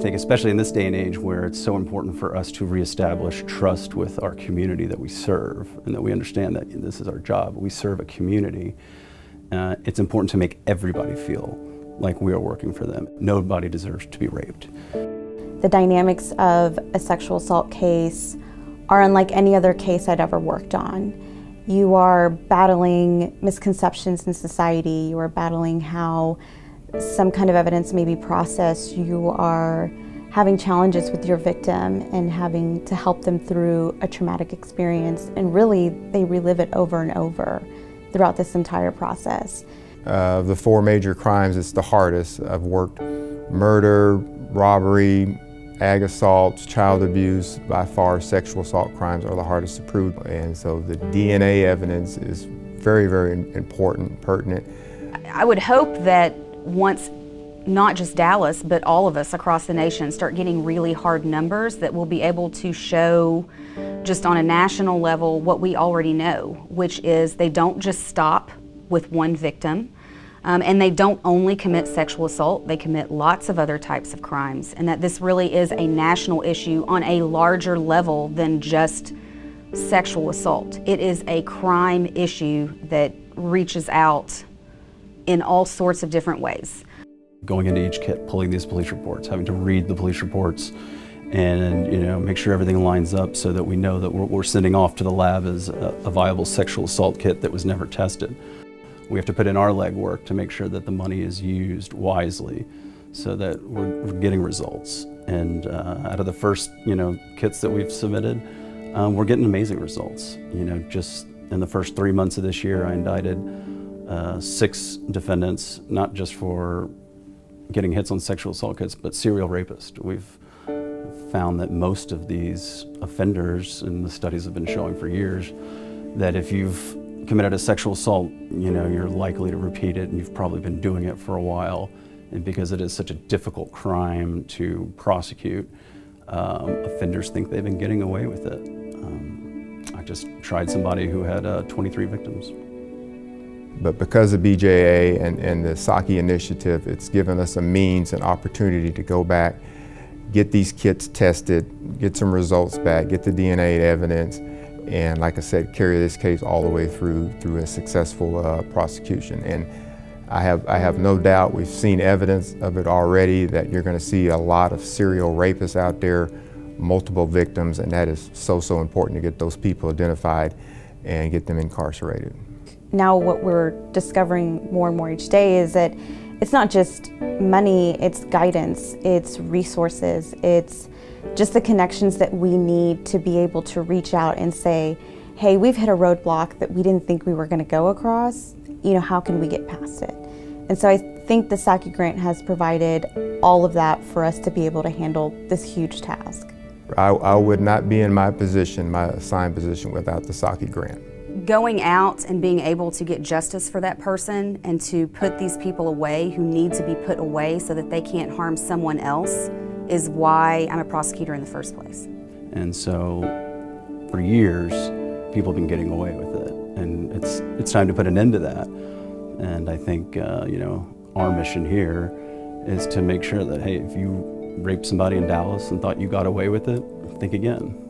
think especially in this day and age where it's so important for us to reestablish trust with our community that we serve, and that we understand that this is our job, we serve a community, it's important to make everybody feel like we are working for them. Nobody deserves to be raped. The dynamics of a sexual assault case are unlike any other case I'd ever worked on. You are battling misconceptions in society, you are battling how some kind of evidence may be processed, you are having challenges with your victim and having to help them through a traumatic experience, and really they relive it over and over throughout this entire process. The four major crimes, it's the hardest. I've worked murder, robbery, ag assaults, child abuse. By far, sexual assault crimes are the hardest to prove, and so the DNA evidence is very, very important, pertinent. I would hope that once not just Dallas, but all of us across the nation start getting really hard numbers, that we'll be able to show just on a national level what we already know, which is they don't just stop with one victim, and they don't only commit sexual assault, they commit lots of other types of crimes, and that this really is a national issue on a larger level than just sexual assault. It is a crime issue that reaches out in all sorts of different ways. Going into each kit, pulling these police reports, having to read the police reports, and make sure everything lines up so that we know that what we're sending off to the lab is a viable sexual assault kit that was never tested. We have to put in our legwork to make sure that the money is used wisely so that we're getting results. And out of the first kits that we've submitted, we're getting amazing results. Just in the first 3 months of this year, I indicted 6 defendants, not just for getting hits on sexual assault kits, but serial rapists. We've found that most of these offenders, and the studies have been showing for years, that if you've committed a sexual assault, you're likely to repeat it, and you've probably been doing it for a while. And because it is such a difficult crime to prosecute, offenders think they've been getting away with it. I just tried somebody who had 23 victims. But because of BJA and the Saki initiative, it's given us a means and opportunity to go back, get these kits tested, get some results back, get the DNA evidence, and like I said, carry this case all the way through a successful prosecution. And I have no doubt, we've seen evidence of it already, that you're going to see a lot of serial rapists out there, multiple victims, and that is so important to get those people identified and get them incarcerated. Now what we're discovering more and more each day is that it's not just money, it's guidance, it's resources, it's just the connections that we need to be able to reach out and say, hey, we've hit a roadblock that we didn't think we were going to go across, how can we get past it? And so I think the Saki grant has provided all of that for us to be able to handle this huge task. I would not be in my position, my assigned position, without the Saki grant. Going out and being able to get justice for that person and to put these people away who need to be put away so that they can't harm someone else is why I'm a prosecutor in the first place. And so for years, people have been getting away with it, and it's time to put an end to that. And I think our mission here is to make sure that, hey, if you raped somebody in Dallas and thought you got away with it, think again.